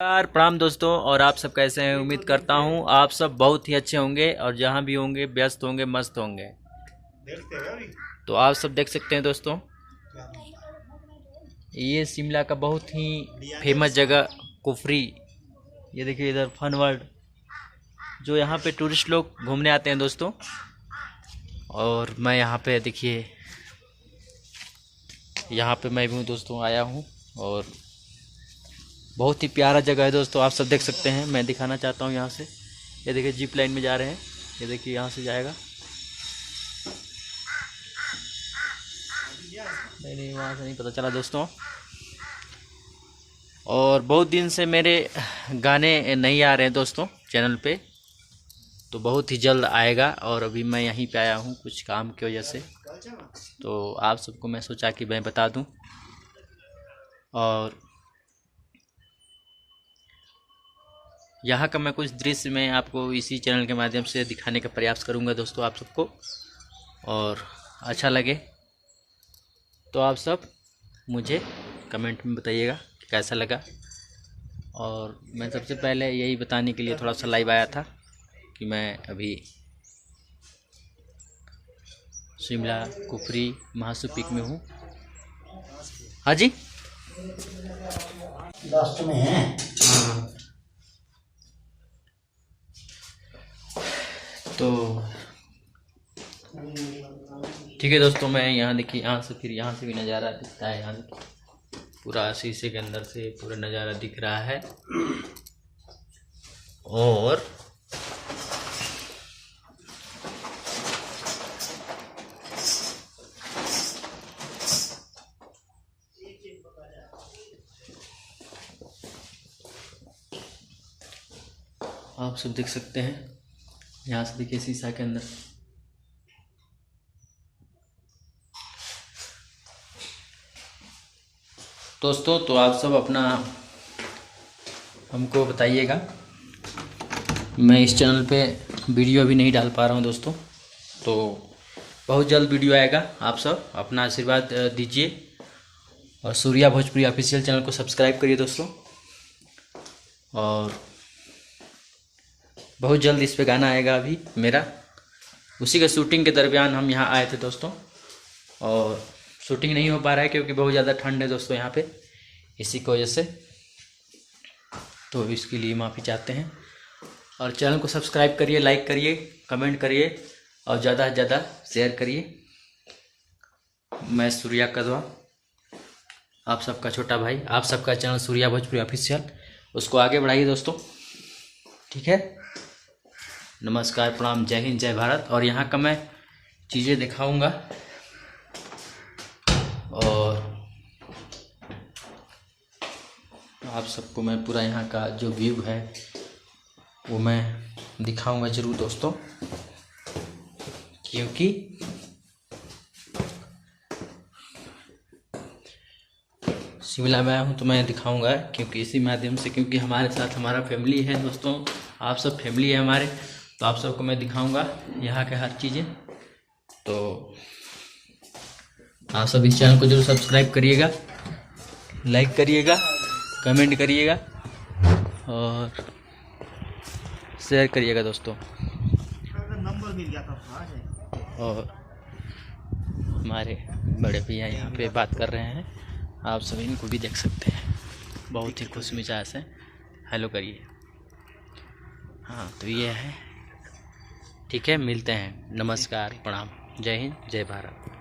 यार प्रणाम दोस्तों। और आप सब कैसे हैं? उम्मीद करता हूँ आप सब बहुत ही अच्छे होंगे और जहाँ भी होंगे व्यस्त होंगे, मस्त होंगे। तो आप सब देख सकते हैं दोस्तों, ये शिमला का बहुत ही फेमस जगह कुफरी। ये देखिए इधर फन वर्ल्ड, जो यहाँ पे टूरिस्ट लोग घूमने आते हैं दोस्तों। और मैं यहाँ पे देखिए, यहाँ पे मैं भी हूँ दोस्तों, आया हूँ। और बहुत ही प्यारा जगह है दोस्तों, आप सब देख सकते हैं। मैं दिखाना चाहता हूँ यहाँ से, ये देखिए जीप लाइन में जा रहे हैं। ये देखिए यहाँ से जाएगा, नहीं वहाँ से नहीं पता चला दोस्तों। और बहुत दिन से मेरे गाने नहीं आ रहे हैं दोस्तों चैनल पे, तो बहुत ही जल्द आएगा। और अभी मैं यहीं पे आया हूँ कुछ काम की वजह से, तो आप सबको मैं सोचा कि मैं बता दूँ। और यहाँ का मैं कुछ दृश्य मैं आपको इसी चैनल के माध्यम से दिखाने का प्रयास करूँगा दोस्तों आप सबको, और अच्छा लगे तो आप सब मुझे कमेंट में बताइएगा कि कैसा लगा। और मैं सबसे पहले यही बताने के लिए थोड़ा सा लाइव आया था कि मैं अभी शिमला कुफरी महासू पीक में हूँ। हाँ जी, लास्ट में है। तो ठीक है दोस्तों, मैं यहाँ देखिए, यहाँ से फिर यहाँ से भी नज़ारा दिखता है। यहाँ पूरा शीशे के अंदर से पूरा नज़ारा दिख रहा है। और आप सब देख सकते हैं, यहाँ से देखिए शीशा के अंदर। दोस्तों तो आप सब अपना हमको बताइएगा। मैं इस चैनल पे वीडियो अभी नहीं डाल पा रहा हूँ दोस्तों, तो बहुत जल्द वीडियो आएगा। आप सब अपना आशीर्वाद दीजिए और सूर्या भोजपुरी ऑफिशियल चैनल को सब्सक्राइब करिए दोस्तों। और बहुत जल्द इस पे गाना आएगा अभी मेरा, उसी के शूटिंग के दरमियान हम यहाँ आए थे दोस्तों। और शूटिंग नहीं हो पा रहा है क्योंकि बहुत ज़्यादा ठंड है दोस्तों यहाँ पे, इसी की वजह से। तो इसके लिए माफ़ी चाहते हैं। और चैनल को सब्सक्राइब करिए, लाइक करिए, कमेंट करिए और ज़्यादा से ज़्यादा शेयर करिए। मैं सूर्या कदवा, आप सबका छोटा भाई, आप सबका चैनल सूर्या भोजपुरी ऑफिशियल, उसको आगे बढ़ाइए दोस्तों, ठीक है। नमस्कार, प्रणाम, जय हिंद, जय भारत। और यहाँ का मैं चीज़ें दिखाऊंगा और आप सबको मैं पूरा यहाँ का जो व्यू है वो मैं दिखाऊंगा ज़रूर दोस्तों, क्योंकि शिमला में आया हूँ तो मैं दिखाऊंगा, क्योंकि इसी माध्यम से, क्योंकि हमारे साथ हमारा फैमिली है दोस्तों, आप सब फैमिली है हमारे, तो आप सबको मैं दिखाऊंगा यहाँ के हर चीज़ें। तो आप सब इस चैनल को जरूर सब्सक्राइब करिएगा, लाइक करिएगा, कमेंट करिएगा और शेयर करिएगा दोस्तों। नंबर मिल गया था। और हमारे बड़े भैया यहाँ पे बात कर रहे हैं, आप सब इनको भी देख सकते हैं, बहुत ही खुश मिजाज से हेलो करिए। हाँ तो ये है, ठीक है, मिलते हैं। नमस्कार, प्रणाम, जय हिंद, जय भारत।